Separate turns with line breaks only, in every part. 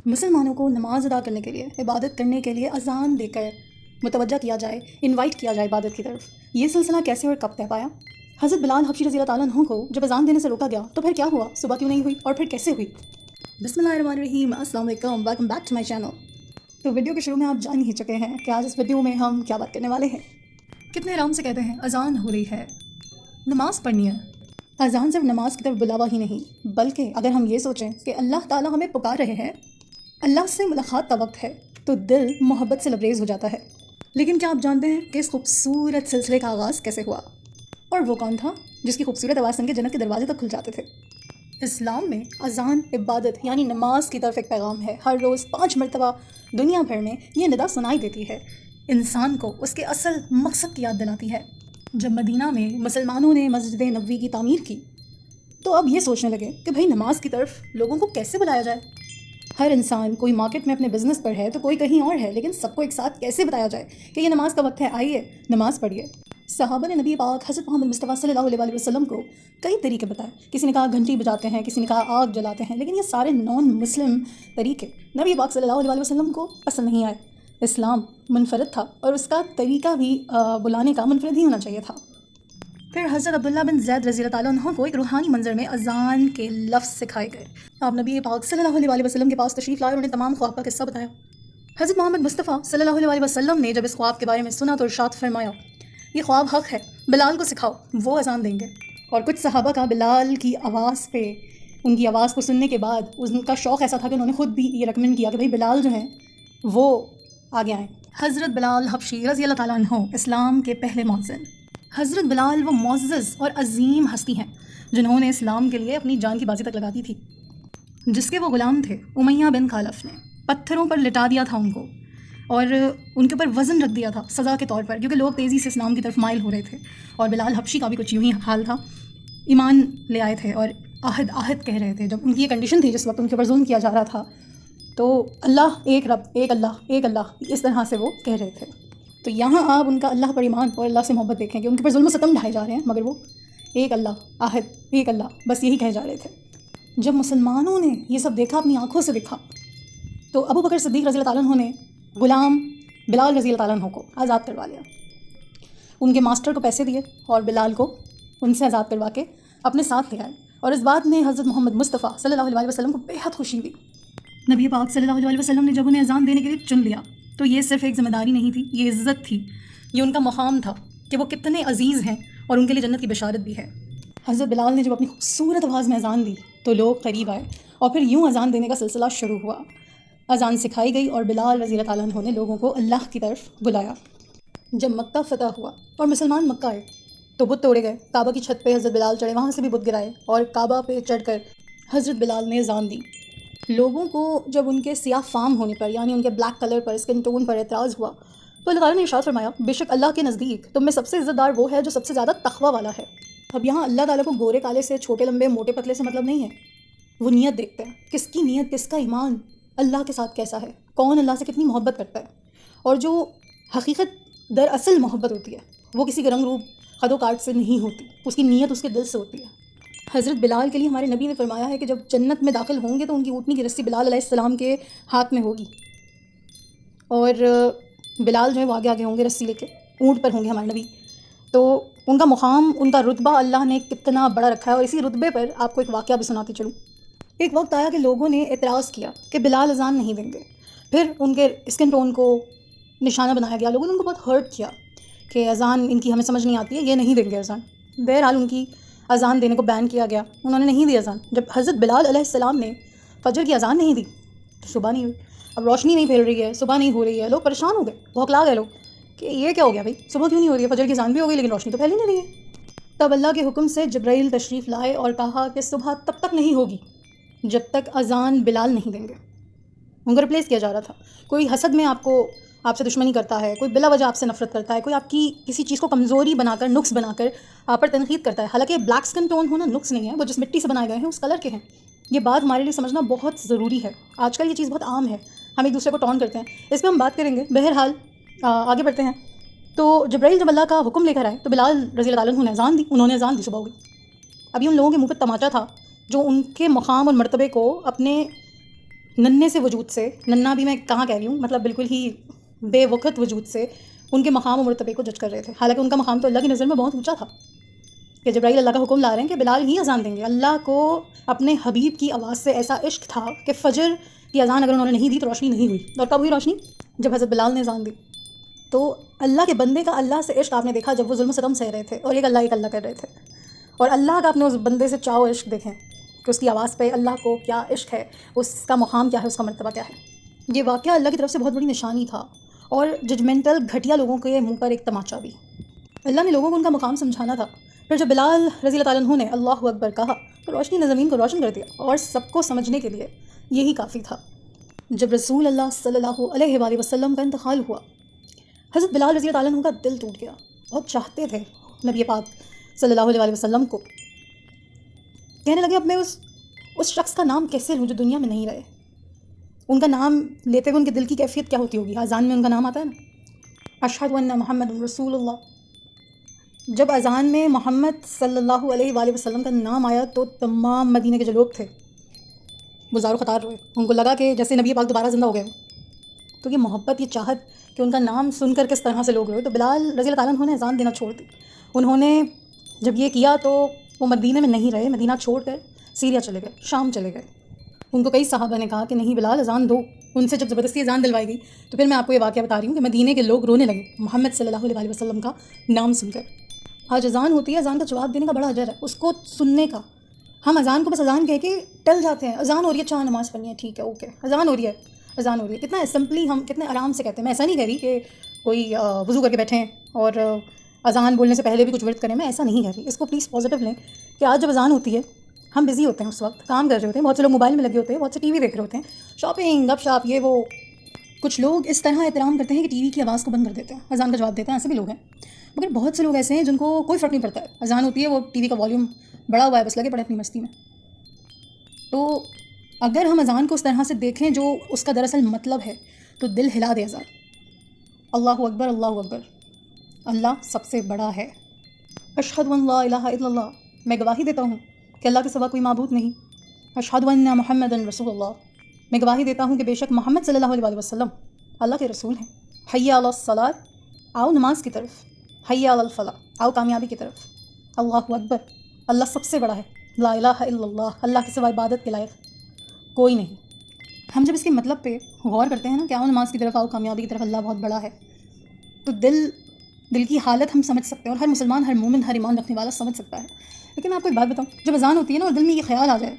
مسلمانوں کو نماز ادا کرنے کے لیے، عبادت کرنے کے لیے اذان دے کر متوجہ کیا جائے، انوائٹ کیا جائے عبادت کی طرف، یہ سلسلہ کیسے اور کب طے پایا؟ حضرت بلال حبشی رضی اللہ تعالیٰ عنہ کو جب اذان دینے سے روکا گیا تو پھر کیا ہوا؟ صبح کیوں نہیں ہوئی اور پھر کیسے ہوئی؟ بسم اللہ الرحمن الرحیم، السلام علیکم، welcome back to my channel. تو ویڈیو کے شروع میں آپ جان ہی چکے ہیں کہ آج اس ویڈیو میں ہم کیا بات کرنے والے ہیں۔ کتنے آرام سے کہتے ہیں اذان ہو رہی ہے، نماز پڑھنی ہے۔ اذان صرف نماز کی طرف بلاوا ہی نہیں، بلکہ اگر ہم یہ سوچیں کہ اللہ تعالیٰ ہمیں پکار رہے ہیں، اللہ سے ملاقات کا وقت ہے، تو دل محبت سے لبریز ہو جاتا ہے۔ لیکن کیا آپ جانتے ہیں کہ اس خوبصورت سلسلے کا آغاز کیسے ہوا؟ اور وہ کون تھا جس کی خوبصورت آواز سن کے جنت کے دروازے تک کھل جاتے تھے؟ اسلام میں اذان عبادت یعنی نماز کی طرف ایک پیغام ہے۔ ہر روز 5 مرتبہ دنیا بھر میں یہ ندا سنائی دیتی ہے، انسان کو اس کے اصل مقصد کی یاد دلاتی ہے۔ جب مدینہ میں مسلمانوں نے مسجد نبوی کی تعمیر کی تو اب یہ سوچنے لگے کہ بھئی نماز کی طرف لوگوں کو کیسے بلایا جائے؟ ہر انسان، کوئی مارکیٹ میں اپنے بزنس پر ہے تو کوئی کہیں اور ہے، لیکن سب کو ایک ساتھ کیسے بتایا جائے کہ یہ نماز کا وقت ہے، آئیے نماز پڑھیے۔ صحابہ نے نبی پاک حضرت محمد مصطفیٰ صلی اللہ علیہ وسلم کو کئی طریقے بتائے۔ کسی نے کہا گھنٹی بجاتے ہیں، کسی نے کہا آگ جلاتے ہیں، لیکن یہ سارے نان مسلم طریقے نبی پاک صلی اللہ علیہ وسلم کو پسند نہیں آئے۔ اسلام منفرد تھا اور اس کا طریقہ بھی بلانے کا منفرد ہی ہونا چاہیے تھا۔ پھر حضرت عبداللہ بن زید رضی اللہ تعالیٰ عنہ کو ایک روحانی منظر میں اذان کے لفظ سکھائے گئے۔ آپ نبی پاک صلی اللہ علیہ وسلم کے پاس تشریف لائے اور انہیں تمام خواب کا قصہ بتایا۔ حضرت محمد مصطفیٰ صلی اللہ علیہ وسلم نے جب اس خواب کے بارے میں سنا تو ارشاد فرمایا، یہ خواب حق ہے، بلال کو سکھاؤ، وہ اذان دیں گے۔ اور کچھ صحابہ کا بلال کی آواز پہ، ان کی آواز کو سننے کے بعد ان کا شوق ایسا تھا کہ انہوں نے خود بھی یہ ریکمینڈ کیا کہ بھائی بلال جو ہیں وہ آگے آئیں۔ حضرت بلال حبشی رضی اللہ تعالیٰ عنہ اسلام کے پہلے مؤذن۔ حضرت بلال وہ معزز اور عظیم ہستی ہیں جنہوں نے اسلام کے لیے اپنی جان کی بازی تک لگا دی تھی۔ جس کے وہ غلام تھے امیہ بن خلف نے پتھروں پر لٹا دیا تھا ان کو، اور ان کے اوپر وزن رکھ دیا تھا سزا کے طور پر، کیونکہ لوگ تیزی سے اسلام کی طرف مائل ہو رہے تھے۔ اور بلال حبشی کا بھی کچھ یوں ہی حال تھا، ایمان لے آئے تھے اور آہد کہہ رہے تھے۔ جب ان کی یہ کنڈیشن تھی جس وقت ان کے اوپر ظلم کیا جا رہا تھا، تو اللہ ایک رب، ایک اللہ اس طرح سے وہ کہہ رہے تھے۔ تو یہاں آپ ان کا اللہ پر ایمان اور اللہ سے محبت دیکھیں کہ ان کے پر ظلم و ستم ڈھائے جا رہے ہیں، مگر وہ ایک اللہ، آہد، ایک اللہ، بس یہی کہے جا رہے تھے۔ جب مسلمانوں نے یہ سب دیکھا، اپنی آنکھوں سے دیکھا، تو ابو بکر صدیق رضی اللہ تعالیٰ عنہ نے غلام بلال رضی اللہ تعالیٰ عنہ کو آزاد کروا لیا۔ ان کے ماسٹر کو پیسے دیے اور بلال کو ان سے آزاد کروا کے اپنے ساتھ لے آئے، اور اس بات میں حضرت محمد مصطفیٰ صلی اللہ علیہ وسلم کو بےحد خوشی ہوئی۔ نبی پاک صلی اللہ علیہ وسلم نے جب انہیں اذان دینے کے لیے چن لیا تو یہ صرف ایک ذمہ داری نہیں تھی، یہ عزت تھی، یہ ان کا مقام تھا کہ وہ کتنے عزیز ہیں اور ان کے لیے جنت کی بشارت بھی ہے۔ حضرت بلال نے جب اپنی خوبصورت آواز میں اذان دی تو لوگ قریب آئے اور پھر یوں اذان دینے کا سلسلہ شروع ہوا۔ اذان سکھائی گئی اور بلال رضی اللہ تعالیٰ عنہ نے لوگوں کو اللہ کی طرف بلایا۔ جب مکہ فتح ہوا اور مسلمان مکہ آئے تو بت توڑے گئے، کعبہ کی چھت پہ حضرت بلال چڑھے، وہاں سے بھی بت گرائے اور کعبہ پہ چڑھ کر حضرت بلال نے اذان دی۔ لوگوں کو جب ان کے سیاہ فام ہونے پر، یعنی ان کے بلیک کلر پر، اسکن ٹون پر اعتراض ہوا تو اللہ تعالیٰ نے ارشاد فرمایا، بے شک اللہ کے نزدیک تم میں سب سے عزت دار وہ ہے جو سب سے زیادہ تقویٰ والا ہے۔ اب یہاں اللہ تعالیٰ کو گورے کالے سے، چھوٹے لمبے موٹے پتلے سے مطلب نہیں ہے، وہ نیت دیکھتے ہیں، کس کی نیت، کس کا ایمان اللہ کے ساتھ کیسا ہے، کون اللہ سے کتنی محبت کرتا ہے۔ اور جو حقیقت دراصل محبت ہوتی ہے وہ کسی کے رنگ روپ خد و کاٹ سے نہیں ہوتی، اس کی نیت اس کے دل سے ہوتی ہے۔ حضرت بلال کے لیے ہمارے نبی نے فرمایا ہے کہ جب جنت میں داخل ہوں گے تو ان کی اونٹنی کی رسی بلال علیہ السلام کے ہاتھ میں ہوگی، اور بلال جو ہے وہ آگے آگے ہوں گے، رسی لے کے اونٹ پر ہوں گے ہمارے نبی۔ تو ان کا مقام، ان کا رتبہ اللہ نے کتنا بڑا رکھا ہے۔ اور اسی رتبے پر آپ کو ایک واقعہ بھی سناتی چلوں۔ ایک وقت آیا کہ لوگوں نے اعتراض کیا کہ بلال اذان نہیں دیں گے، پھر ان کے اسکن ٹون کو نشانہ بنایا گیا، لوگوں نے ان کو بہت ہرٹ کیا کہ اذان ان کی ہمیں سمجھ نہیں آتی ہے، یہ نہیں دیں گے اذان۔ بہرحال ان کی اذان دینے کو بین کیا گیا، انہوں نے نہیں دی اذان۔ جب حضرت بلال علیہ السلام نے فجر کی اذان نہیں دی تو صبح نہیں ہوئی، اب روشنی نہیں پھیل رہی ہے، صبح نہیں ہو رہی ہے، لوگ پریشان ہو گئے، بھوکلا گئے لوگ کہ یہ کیا ہو گیا بھائی، صبح کیوں نہیں ہو رہی ہے، فجر کی اذان بھی ہو گئی لیکن روشنی تو پھیل ہی نہیں رہی ہے۔ تب اللہ کے حکم سے جبرائیل تشریف لائے اور کہا کہ صبح تب تک نہیں ہوگی جب تک اذان بلال نہیں دیں گے۔ ان کو ریپلیس کیا جا رہا تھا۔ کوئی حسد میں آپ سے دشمنی کرتا ہے، کوئی بلا وجہ آپ سے نفرت کرتا ہے، کوئی آپ کی کسی چیز کو کمزوری بنا کر، نقص بنا کر آپ پر تنقید کرتا ہے، حالانکہ بلیک سکن ٹون ہونا نقص نہیں ہے، وہ جس مٹی سے بنائے گئے ہیں اس کلر کے ہیں۔ یہ بات ہمارے لیے سمجھنا بہت ضروری ہے۔ آج کل یہ چیز بہت عام ہے، ہم ایک دوسرے کو ٹون کرتے ہیں، اس پہ ہم بات کریں گے۔ بہرحال آگے بڑھتے ہیں۔ تو جبرائیل جب اللہ کا حکم لے کر آئے تو بلال رضی اللہ تعالیٰ عنہ نے اذان دی، انہوں نے اذان دی، صبح ہو گئی۔ ابھی ان لوگوں کے منہ پہ تماچا تھا جو ان کے مقام اور مرتبے کو اپنے ننھے سے وجود سے، ننھا بھی میں کہاں کہہ رہی ہوں، مطلب بالکل ہی بے وقت وجود سے ان کے مقام و مرتبے کو جج کر رہے تھے، حالانکہ ان کا مقام تو اللہ کی نظر میں بہت اونچا تھا کہ جبرائیل اللہ کا حکم لا رہے ہیں کہ بلال ہی اذان دیں گے. اللہ کو اپنے حبیب کی آواز سے ایسا عشق تھا کہ فجر کی اذان اگر انہوں نے نہیں دی تو روشنی نہیں ہوئی. اور کب ہوئی روشنی؟ جب حضرت بلال نے اذان دی. تو اللہ کے بندے کا اللہ سے عشق آپ نے دیکھا جب وہ ظلم و ستم سہ رہے تھے اور ایک اللہ کر رہے تھے. اور اللہ کا اپنے اس بندے سے چاہو عشق دیکھیں کہ اس کی آواز پہ اللہ کو کیا عشق ہے، اس کا مقام کیا ہے، اس کا مرتبہ کیا ہے. یہ واقعہ اللہ کی طرف سے بہت بڑی نشانی تھا اور ججمنٹل گھٹیا لوگوں کے منہ پر ایک تماچا بھی. اللہ نے لوگوں کو ان کا مقام سمجھانا تھا. پھر جب بلال رضی اللہ تعالیٰ عنہ نے اللہ اکبر کہا تو روشنی نے زمین کو روشن کر دیا اور سب کو سمجھنے کے لیے یہی کافی تھا. جب رسول اللہ صلی اللہ علیہ وآلہ وسلم کا انتقال ہوا، حضرت بلال رضی اللہ تعالیٰ عنہ کا دل ٹوٹ گیا. بہت چاہتے تھے نبی پاک صلی اللہ علیہ وآلہ وسلم کو. کہنے لگے اب میں اس شخص کا نام کیسے لوں جو دنیا میں نہیں رہے. ان کا نام لیتے ہوئے ان کے دل کی کیفیت کیا ہوتی ہوگی. اذان میں ان کا نام آتا ہے نا، اشہد ان محمد رسول اللہ. جب اذان میں محمد صلی اللہ علیہ وآلہ وسلم کا نام آیا تو تمام مدینے کے جو لوگ تھے وہ زار و خطار روئے. ان کو لگا کہ جیسے نبی پاک دوبارہ زندہ ہو گئے. تو یہ محبت، یہ چاہت کہ ان کا نام سن کر کس طرح سے لوگ روئے. تو بلال رضی اللہ تعالیٰ عنہ نے اذان دینا چھوڑ دی. انہوں نے جب یہ کیا تو وہ مدینے میں نہیں رہے، مدینہ چھوڑ کر سیریا چلے گئے، شام چلے گئے. ان کو کئی صحابہ نے کہا کہ نہیں بلال اذان دو. ان سے جب زبردستی اذان دلوائی گئی تو پھر میں آپ کو یہ واقعہ بتا رہی ہوں کہ مدینے کے لوگ رونے لگے محمد صلی اللہ علیہ وسلم کا نام سن کر. آج اذان ہوتی ہے، اذان کا جواب دینے کا بڑا اجر ہے، اس کو سننے کا. ہم اذان کو بس اذان کہہ کے ٹل جاتے ہیں. اذان ہو رہی ہے، اچھا نماز پڑھنی ہے، ٹھیک ہے، اوکے. اذان ہو رہی ہے، اذان ہو رہی ہے. کتنا سمپلی ہم کتنے آرام سے کہتے ہیں. میں ایسا نہیں کہہ رہی کہ کوئی وضو کر کے بیٹھیں اور اذان بولنے سے پہلے بھی کچھ ورد کریں. میں ایسا نہیں کہہ رہی. اس کو پلیز پازیٹیو لیں کہ آج جب اذان ہوتی ہے ہم بزی ہوتے ہیں، اس وقت کام کر رہے ہوتے ہیں، بہت سے لوگ موبائل میں لگے ہوتے ہیں، بہت سے ٹی وی دیکھ رہے ہوتے ہیں، شاپنگ، گپ شاپ، یہ وہ. کچھ لوگ اس طرح احترام کرتے ہیں کہ ٹی وی کی آواز کو بند کر دیتے ہیں، اذان کا جواب دیتے ہیں. ایسے بھی لوگ ہیں. مگر بہت سے لوگ ایسے ہیں جن کو کوئی فرق نہیں پڑتا ہے. اذان ہوتی ہے، وہ ٹی وی کا والیوم بڑا ہوا ہے، بس لگے پڑے اپنی مستی میں. تو اگر ہم اذان کو اس طرح سے دیکھیں جو اس کا دراصل مطلب ہے تو دل ہلا دے اذان. اللہ اکبر، اللہ اکبر، اللہ سب سے بڑا ہے. اشہد ان لا الہ الا اللہ، میں گواہی دیتا ہوں کہ اللہ کے سوا کوئی معبود نہیں. اشہد ان محمد رسول اللہ، میں گواہی دیتا ہوں کہ بے شک محمد صلی اللہ علیہ وسلم اللہ کے رسول ہیں. حی علی الصلاۃ، آؤ نماز کی طرف. حی علی الفلاح، آؤ کامیابی کی طرف. اللہ اکبر، اللہ سب سے بڑا ہے. لا الہ الا اللہ، اللہ کے سوا عبادت کے لائق کوئی نہیں. ہم جب اس کے مطلب پہ غور کرتے ہیں نا کہ آؤ نماز کی طرف، آؤ کامیابی کی طرف، اللہ بہت بڑا ہے، تو دل کی حالت ہم سمجھ سکتے ہیں، اور ہر مسلمان، ہر مومن، ہر ایمان رکھنے والا سمجھ سکتا ہے. لیکن آپ کو ایک بات بتاؤں، جب اذان ہوتی ہے نا اور دل میں یہ خیال آ جائے،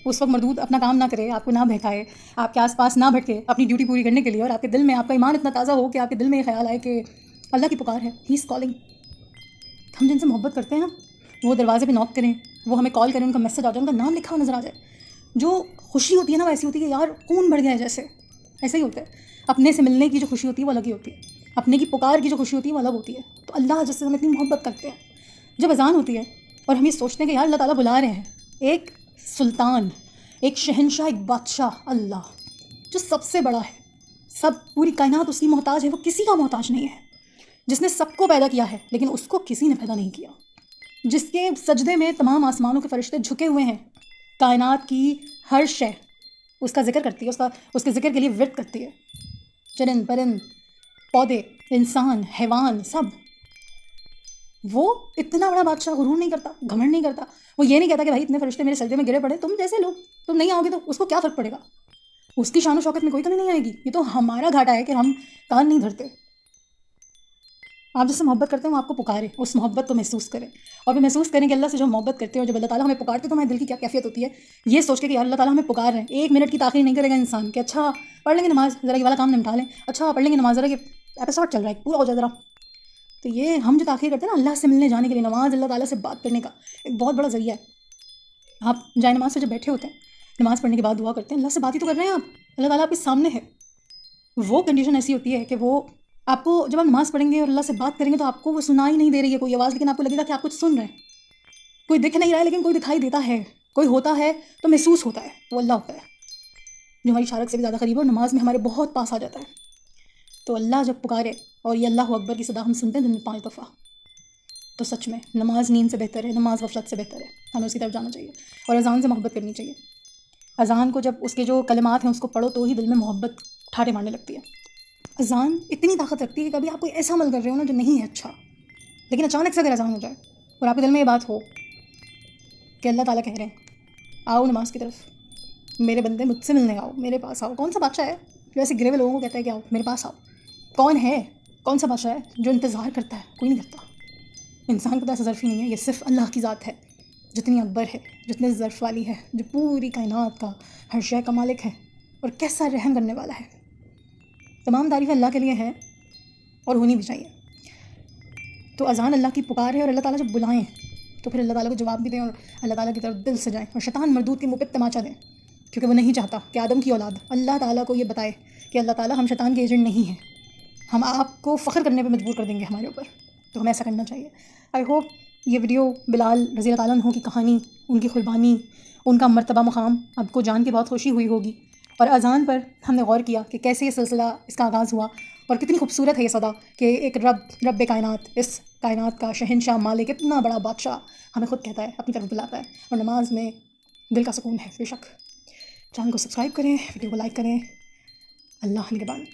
اس وقت مردود اپنا کام نہ کرے، آپ کو نہ بہکائے، آپ کے آس پاس نہ بھٹکے اپنی ڈیوٹی پوری کرنے کے لیے، اور آپ کے دل میں، آپ کا ایمان اتنا تازہ ہو کہ آپ کے دل میں یہ خیال آئے کہ اللہ کی پکار ہے، ہی از کالنگ. ہم جن سے محبت کرتے ہیں نا، وہ دروازے پہ نوک کریں، وہ ہمیں کال کریں، ان کا میسج آ جائے، ان کا نام لکھا ہوا نظر آ جائے. جو خوشی ہوتی ہے نا وہ ایسی ہوتی ہے کہ یار خون بڑھ گیا ہے جیسے. ایسا ہی ہوتا ہے. اپنے سے ملنے کی جو خوشی ہوتی ہے وہ الگ ہی ہوتی ہے، اپنے کی پکار کی جو خوشی ہوتی ہے وہ الگ ہوتی ہے. تو اللہ جس سے ہم اتنی محبت کرتے ہیں، جب اذان ہوتی ہے اور ہم یہ سوچتے ہیں کہ یار اللہ تعالیٰ بلا رہے ہیں، ایک سلطان، ایک شہنشاہ، ایک بادشاہ، اللہ جو سب سے بڑا ہے، سب پوری کائنات اس کی محتاج ہے، وہ کسی کا محتاج نہیں ہے، جس نے سب کو پیدا کیا ہے لیکن اس کو کسی نے پیدا نہیں کیا، جس کے سجدے میں تمام آسمانوں کے فرشتے جھکے ہوئے ہیں، کائنات کی ہر شے اس کا ذکر کرتی ہے، اس کے ذکر کے لیے ورد کرتی ہے. چرند پرند، پودے، انسان، حیوان، سب. وہ اتنا بڑا بادشاہ غرور نہیں کرتا، گھمنڈ نہیں کرتا. وہ یہ نہیں کہتا کہ بھائی اتنے فرشتے میرے سجدے میں گرے پڑے، تم جیسے لوگ، تم نہیں آؤ گے تو اس کو کیا فرق پڑے گا. اس کی شان و شوکت میں کوئی کمی نہیں آئے گی. یہ تو ہمارا گھاٹا ہے کہ ہم کان نہیں دھرتے. آپ جس سے محبت کرتے ہیں وہ آپ کو پکارے، اس محبت کو محسوس کریں، اور پھر محسوس کریں کہ اللہ سے جو محبت کرتے ہیں اور جب اللہ تعالیٰ ہمیں پکارتے تو ہمارے دل کی کیا کیفیت ہوتی ہے. یہ سوچ کے کہ یار اللہ تعالیٰ ہمیں پکار رہے ہیں، 1 منٹ کی تاخیر نہیں کرے گا انسان کہ اچھا پڑھ لیں گے نماز، ذرا یہ والا کام نمٹا لیں، اچھا پڑھ لیں گے نماز، ذرا یہ ایپیسوڈ چل رہا ہے پورا ہو جائے ذرا. تو یہ ہم جو تاخیر کرتے ہیں نا اللہ سے ملنے جانے کے لیے، نماز اللہ تعالیٰ سے بات کرنے کا ایک بہت بڑا ذریعہ ہے. آپ جائے نماز سے جب بیٹھے ہوتے ہیں، نماز پڑھنے کے بعد دعا کرتے ہیں، اللہ سے بات ہی تو کر رہے ہیں آپ، اللہ تعالیٰ آپ کے سامنے ہے. وہ کنڈیشن ایسی ہوتی ہے کہ وہ آپ کو جب آپ نماز پڑھیں گے اور اللہ سے بات کریں گے تو آپ کو وہ سنائی نہیں دے رہی ہے کوئی آواز، لیکن آپ کو لگے گا کہ آپ کچھ سن رہے ہیں. کوئی دکھ نہیں رہا ہے لیکن کوئی دکھائی دیتا ہے، کوئی ہوتا ہے تو محسوس ہوتا ہے، وہ اللہ ہوتا ہے جو ہماری شارک سے بھی زیادہ قریب ہے اور نماز میں ہمارے بہت پاس آ جاتا ہے. تو اللہ جب پکارے اور یہ اللہ اکبر کی صدا ہم سنتے ہیں دن میں 5 دفعہ، تو سچ میں نماز نیند سے بہتر ہے، نماز غفلت سے بہتر ہے. ہمیں اس کی طرف جانا چاہیے اور اذان سے محبت کرنی چاہیے. اذان کو جب اس کے جو کلمات ہیں اس کو پڑھو تو ہی دل میں محبت ٹھاٹے مارنے لگتی ہے. اذان اتنی طاقت رکھتی ہے کہ کبھی آپ کوئی ایسا عمل کر رہے ہو نا جو نہیں ہے اچھا، لیکن اچانک سے اگر اذان ہو جائے اور آپ کے دل میں یہ بات ہو کہ اللہ تعالیٰ کہہ رہے ہیں آؤ نماز کی طرف، میرے بندے مجھ سے ملنے آؤ، میرے پاس آؤ. کون سا بادشاہ ہے جو ایسے گرے ہوئے لوگوں کو کہتا ہے کہ آؤ میرے پاس آؤ؟ کون ہے؟ کون سا بادشاہ ہے جو انتظار کرتا ہے؟ کوئی نہیں کرتا. انسان کے پاس ظرف ہی نہیں ہے، یہ صرف اللہ کی ذات ہے جتنی اکبر ہے، جتنے ظرف والی ہے، جو پوری کائنات کا ہر شے کا مالک ہے اور کیسا رحم کرنے والا ہے. تمام تعریفیں اللہ کے لیے ہیں اور ہونی بھی چاہیے. تو اذان اللہ کی پکار ہے، اور اللہ تعالیٰ جب بلائیں تو پھر اللہ تعالیٰ کو جواب بھی دیں اور اللہ تعالیٰ کی طرف دل سے جائیں، اور شیطان مردود کے منہ پہ تماچا دیں، کیونکہ وہ نہیں چاہتا کہ آدم کی اولاد اللہ تعالیٰ کو یہ بتائے کہ اللہ تعالیٰ ہم شیطان کے ایجنٹ نہیں ہیں، ہم آپ کو فخر کرنے پہ مجبور کر دیں گے ہمارے اوپر. تو ہمیں ایسا کرنا چاہیے. آئی ہوپ یہ ویڈیو بلال رضی اللہ تعالیٰ عنہ کی کہانی، ان کی قربانی، ان کا مرتبہ مقام آپ کو جان کے بہت خوشی ہوئی ہوگی. اور اذان پر ہم نے غور کیا کہ کیسے یہ سلسلہ اس کا آغاز ہوا، اور کتنی خوبصورت ہے یہ صدا کہ ایک رب کائنات، اس کائنات کا شہنشاہ، مالک، اتنا بڑا بادشاہ ہمیں خود کہتا ہے، اپنی طرف بلاتا ہے. اور نماز میں دل کا سکون ہے بے شک. چینل کو سبسکرائب کریں، ویڈیو کو لائک کریں. اللہ نگہبان.